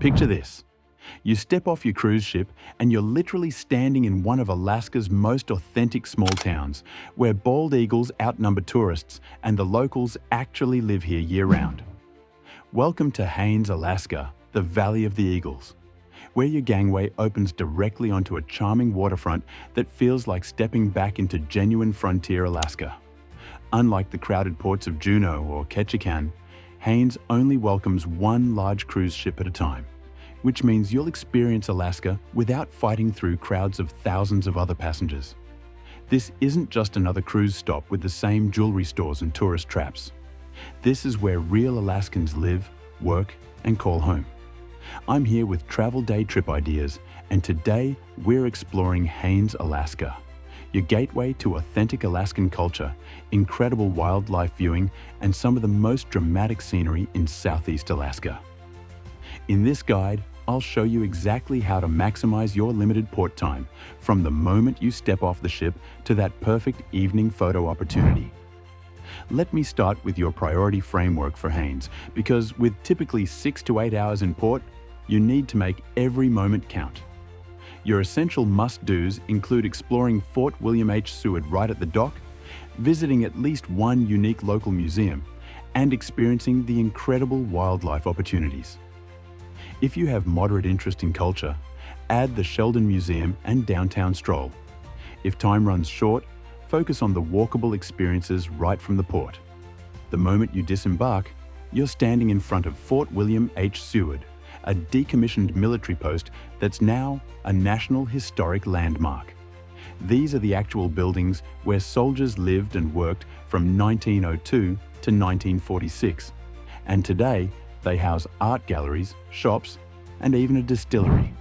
Picture this. You step off your cruise ship and you're literally standing in one of Alaska's most authentic small towns, where bald eagles outnumber tourists and the locals actually live here year-round. Welcome to Haines, Alaska, the Valley of the Eagles, where your gangway opens directly onto a charming waterfront that feels like stepping back into genuine frontier Alaska. Unlike the crowded ports of Juneau or Ketchikan, Haines only welcomes one large cruise ship at a time, which means you'll experience Alaska without fighting through crowds of thousands of other passengers. This isn't just another cruise stop with the same jewelry stores and tourist traps. This is where real Alaskans live, work, and call home. I'm here with travel day trip ideas, and today we're exploring Haines, Alaska, your gateway to authentic Alaskan culture, incredible wildlife viewing, and some of the most dramatic scenery in Southeast Alaska. In this guide, I'll show you exactly how to maximize your limited port time, from the moment you step off the ship to that perfect evening photo opportunity. Let me start with your priority framework for Haines, because with typically 6 to 8 hours in port, you need to make every moment count. Your essential must-dos include exploring Fort William H. Seward right at the dock, visiting at least one unique local museum, and experiencing the incredible wildlife opportunities. If you have moderate interest in culture, add the Sheldon Museum and downtown stroll. If time runs short, focus on the walkable experiences right from the port. The moment you disembark, you're standing in front of Fort William H. Seward, a decommissioned military post that's now a National Historic Landmark. These are the actual buildings where soldiers lived and worked from 1902 to 1946, and today they house art galleries, shops, and even a distillery.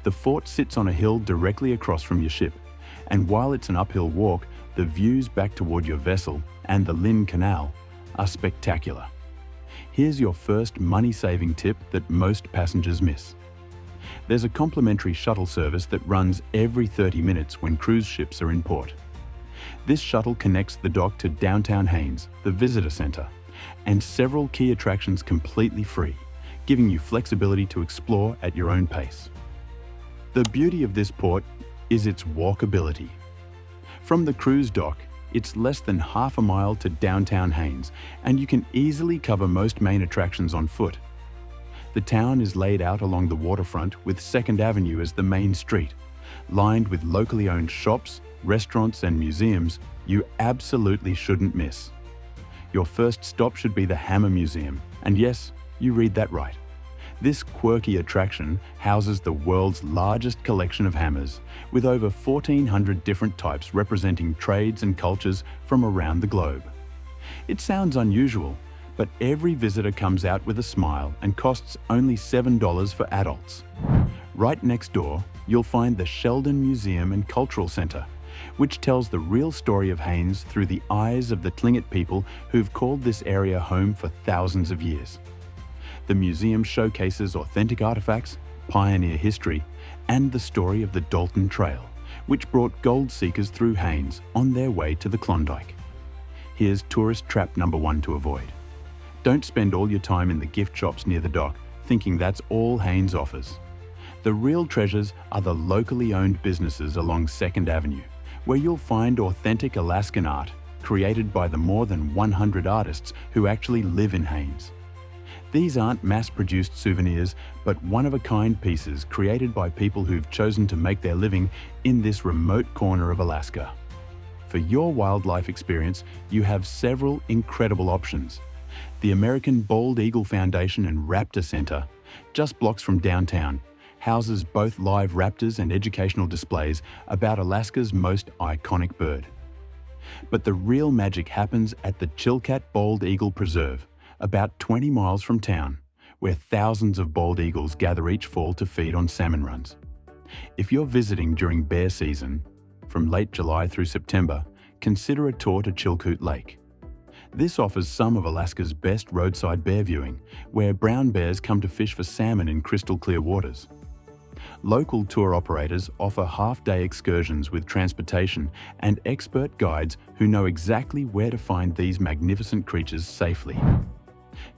The fort sits on a hill directly across from your ship, and while it's an uphill walk, the views back toward your vessel and the Lynn Canal are spectacular. Here's your first money-saving tip that most passengers miss. There's a complimentary shuttle service that runs every 30 minutes when cruise ships are in port. This shuttle connects the dock to downtown Haines, the visitor center, and several key attractions completely free, giving you flexibility to explore at your own pace. The beauty of this port is its walkability. From the cruise dock, it's less than half a mile to downtown Haines, and you can easily cover most main attractions on foot. The town is laid out along the waterfront with 2nd Avenue as the main street, lined with locally owned shops, restaurants, and museums you absolutely shouldn't miss. Your first stop should be the Hammer Museum, and yes, you read that right. This quirky attraction houses the world's largest collection of hammers, with over 1,400 different types representing trades and cultures from around the globe. It sounds unusual, but every visitor comes out with a smile and costs only $7 for adults. Right next door, you'll find the Sheldon Museum and Cultural Center, which tells the real story of Haines through the eyes of the Tlingit people who've called this area home for thousands of years. The museum showcases authentic artifacts, pioneer history, and the story of the Dalton Trail, which brought gold seekers through Haines on their way to the Klondike. Here's tourist trap number 1 to avoid. Don't spend all your time in the gift shops near the dock, thinking that's all Haines offers. The real treasures are the locally owned businesses along 2nd Avenue, where you'll find authentic Alaskan art created by the more than 100 artists who actually live in Haines. These aren't mass-produced souvenirs, but one-of-a-kind pieces created by people who've chosen to make their living in this remote corner of Alaska. For your wildlife experience, you have several incredible options. The American Bald Eagle Foundation and Raptor Center, just blocks from downtown, houses both live raptors and educational displays about Alaska's most iconic bird. But the real magic happens at the Chilkat Bald Eagle Preserve, about 20 miles from town, where thousands of bald eagles gather each fall to feed on salmon runs. If you're visiting during bear season, from late July through September, consider a tour to Chilkat Lake. This offers some of Alaska's best roadside bear viewing, where brown bears come to fish for salmon in crystal clear waters. Local tour operators offer half-day excursions with transportation and expert guides who know exactly where to find these magnificent creatures safely.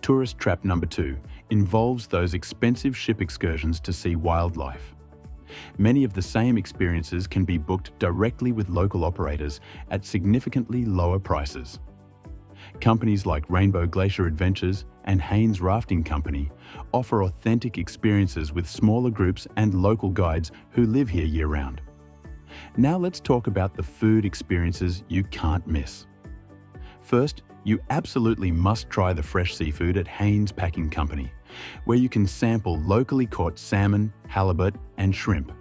Tourist trap number 2 involves those expensive ship excursions to see wildlife. Many of the same experiences can be booked directly with local operators at significantly lower prices. Companies like Rainbow Glacier Adventures and Haines Rafting Company offer authentic experiences with smaller groups and local guides who live here year-round. Now let's talk about the food experiences you can't miss. First, you absolutely must try the fresh seafood at Haines Packing Company, where you can sample locally caught salmon, halibut, and shrimp.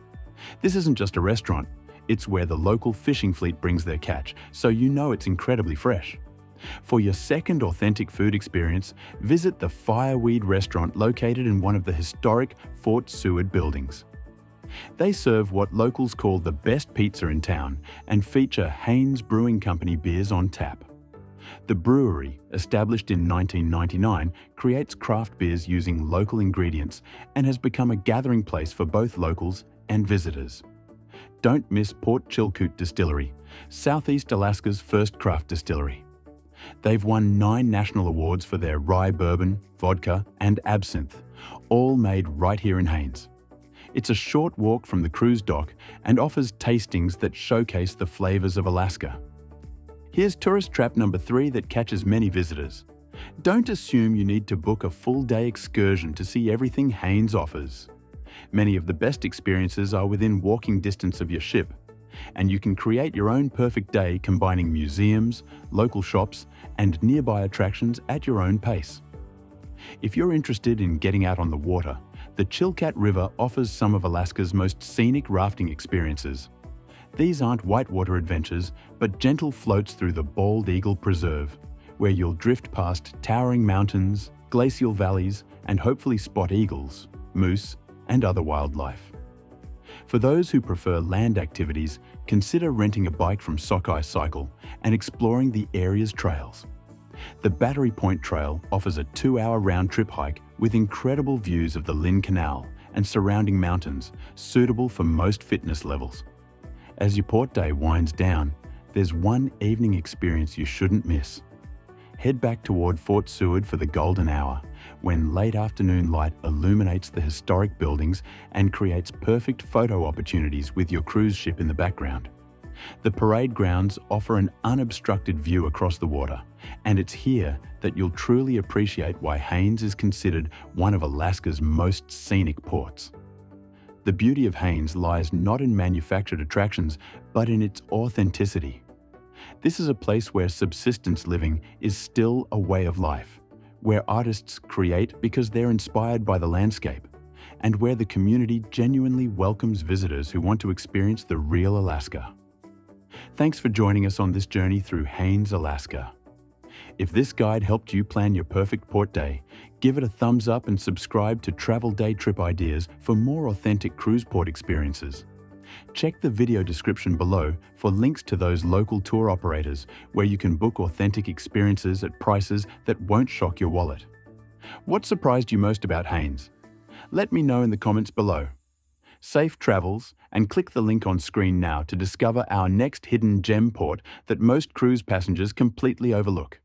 This isn't just a restaurant, it's where the local fishing fleet brings their catch, so you know it's incredibly fresh. For your second authentic food experience, visit the Fireweed restaurant located in one of the historic Fort Seward buildings. They serve what locals call the best pizza in town and feature Haines Brewing Company beers on tap. The brewery, established in 1999, creates craft beers using local ingredients and has become a gathering place for both locals and visitors. Don't miss Port Chilkat Distillery, Southeast Alaska's first craft distillery. They've won 9 national awards for their rye bourbon, vodka, and absinthe, all made right here in Haines. It's a short walk from the cruise dock and offers tastings that showcase the flavors of Alaska. Here's tourist trap number 3 that catches many visitors. Don't assume you need to book a full-day excursion to see everything Haines offers. Many of the best experiences are within walking distance of your ship, and you can create your own perfect day combining museums, local shops, and nearby attractions at your own pace. If you're interested in getting out on the water, the Chilkat River offers some of Alaska's most scenic rafting experiences. These aren't whitewater adventures, but gentle floats through the Bald Eagle Preserve, where you'll drift past towering mountains, glacial valleys, and hopefully spot eagles, moose, and other wildlife. For those who prefer land activities, consider renting a bike from Sockeye Cycle and exploring the area's trails. The Battery Point Trail offers a 2-hour round-trip hike with incredible views of the Lynn Canal and surrounding mountains, suitable for most fitness levels. As your port day winds down, there's one evening experience you shouldn't miss. Head back toward Fort Seward for the golden hour, when late afternoon light illuminates the historic buildings and creates perfect photo opportunities with your cruise ship in the background. The parade grounds offer an unobstructed view across the water, and it's here that you'll truly appreciate why Haines is considered one of Alaska's most scenic ports. The beauty of Haines lies not in manufactured attractions, but in its authenticity. This is a place where subsistence living is still a way of life, where artists create because they're inspired by the landscape, and where the community genuinely welcomes visitors who want to experience the real Alaska. Thanks for joining us on this journey through Haines, Alaska. If this guide helped you plan your perfect port day, give it a thumbs up and subscribe to Travel Day Trip Ideas for more authentic cruise port experiences. Check the video description below for links to those local tour operators where you can book authentic experiences at prices that won't shock your wallet. What surprised you most about Haines? Let me know in the comments below. Safe travels, and click the link on screen now to discover our next hidden gem port that most cruise passengers completely overlook.